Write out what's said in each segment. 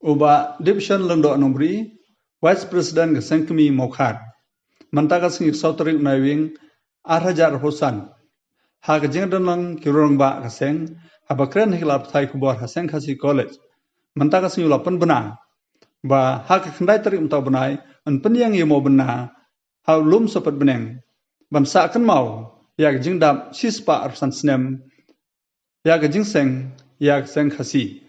Uba Division Londo Nombri, Vice President Gesengkemi Mokhat, Mantaga Singik Sautering Nawing, Arhajar Hosan, Hagajing Danlang Kirong Ba Geseng, Habakren Hilap Thai Kubor Haseng Khasi College, Mantaga Singik Lapan Bena, Ba Hak Kendai Terik Mentau Benai, and Penyang Yemo Bena, How Lum Sopat Beneng, Ban Saken Mau, Yak Jingdap Sispa Arsan Snem, Yak Jingseng, Yak Seng Khasi.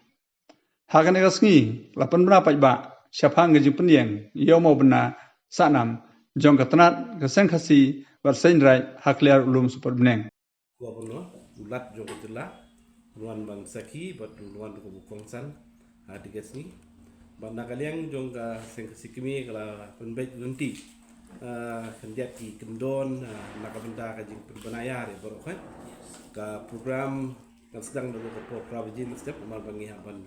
Hagan egasngi, lapan bena pajba, siapang gejing penyeng, yomo bena, sanam, jong ketenat, keseng khasi, bersenjrai, hakliar ulum super beneng. Gua pernah, ulat jong ketela, luan bang saki, bat luan ko bukongsan, hadi gasni. Banda kalian jong ka seng khasi kimi kala penbait nanti, kendiat ki kendon, nakabenda ka jing penbenayar ya baru kan, ka program kan sedang dulu ke program jim step mal bangi haban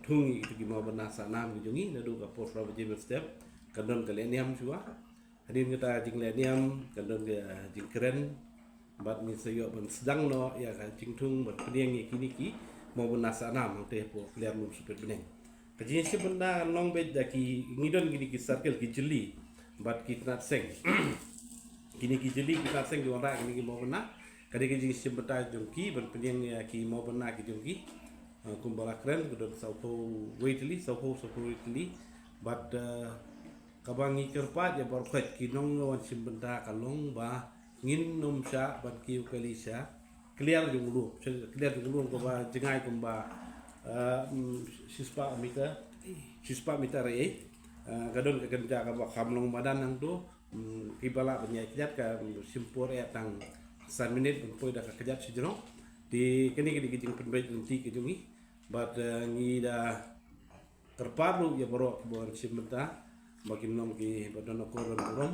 thungi itu gimau benar sanam jungi nadu ka program jim step kandon kaleniam jua hadin kita jing leniam kandon ke jing keren bat mi sayo ban sedang no ya ka jing thung bat peniang kini ki mau benar sanam te po clear lum super beneng kajin si benda long bed daki ngidon gini ki circle ki jeli bat kitnat seng kini ki jeli kitnat seng di ora kini ki mau benar kadi kejing simbeta jongki ban penyeng ki mau benar ki jongki kumbala keren kudo saupo waitli saupo waitli but kabangi kerpat ya barkat ki nong wan simbeta kalong ba ngin nom sya ban ki ukalisa clear jonglu clear jonglu ko ba jengai kumba sispa mita re kadon ka kerja ka ba kamlong badan nang tu kibala penyakit ka simpur ya tang 1 minit pun dah kejap sejeno di kini kijing penbait nanti kijungi but ngi dah terparu ya baru buat simenta bagi nom ki badan koron koron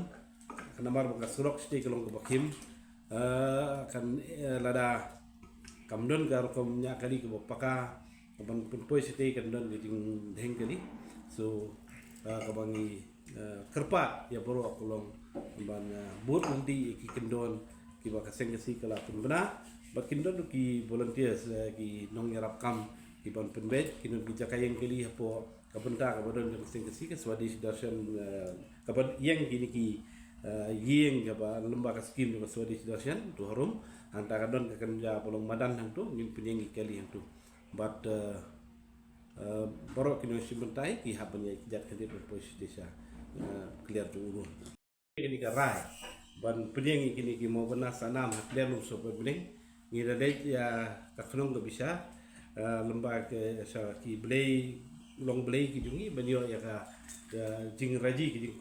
kenamar baka surok sti kelong ke bakim kan lada kamdon gar kom nya kali ke bapaka kapan pun sti kamdon kijing deng kali so kabangi kerpat ya baru kelong ban but nanti ki kendon ki baka sengsi kala pun bena bakin do ki volunteers ki nong yarap kam ki ban penbet ki non ki jakayeng kali hapo kabenta ka bodon ng sengsi ka Swadeshi Darshan kaban yang kini ki yeng ka ba lembaga skim ka Swadeshi Darshan tu harum antara don ka kanja polong madan hang tu ngin penyengi kali hang tu but borok kini simentai ki haban ya jat kali posisi desa clear tu urun ini ka rai ban penyeng kini ki mau benar sanam hakler lu so bening ngira dai ya kaknong go bisa lembaga sa ki blay long blay ki jungi banyo ya ka jing raji ki jing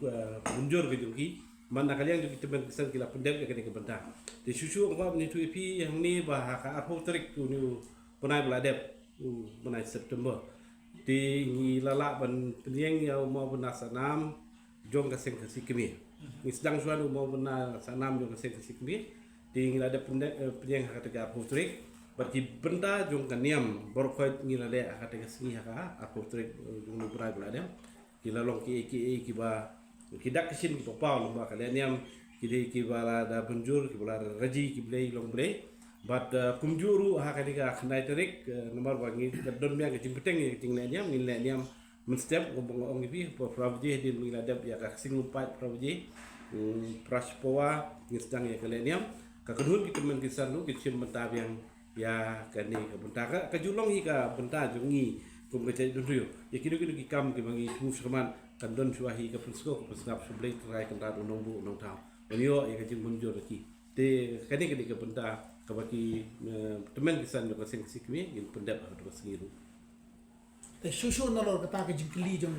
munjur ki jungi mana kalian juga teman kesan kila pendek ya kini ke benda di susu ngam ni tu pi yang ni bah ka arho trik tu ni punai beladep punai September di ngi lala ban penyeng ya mau benar sanam jong ka seng kasi kimi ni sedang suatu mau benar sanam jong kasih kasih kami tinggal ada penyeng kata putrik bagi benda jong kaniam berkait ngila le kata kasih haka putrik jong berai beladem kila long ki ba kidak kesin ki papa lomba kalian niam ki ba ada benjur ki bala raji ki blay long blay but kumjuru haka diga khnai terik nomor bagi don mia ke jimpeteng ki tinggal niam ngila niam menstep ngomong ibi pravje di miladab ya ka singupat pravje praspoa ngisdang ya kaleniam ka kedun kita mengkisan lu kita mentab yang ya kani ka bentaka ka julong hi ka benta jungi kum ka cai dunyu ya kidu ki kam ki bangi mu serman kan don suahi ka pensko ka pesngap sublei trai kan ta nong bu nong tau banyo ya ka jing munjur ki te kani ka benta ka baki temen kisan ka sing sikmi gin pendap ka terus ngiru te susu nalor kata ke jingkeli jong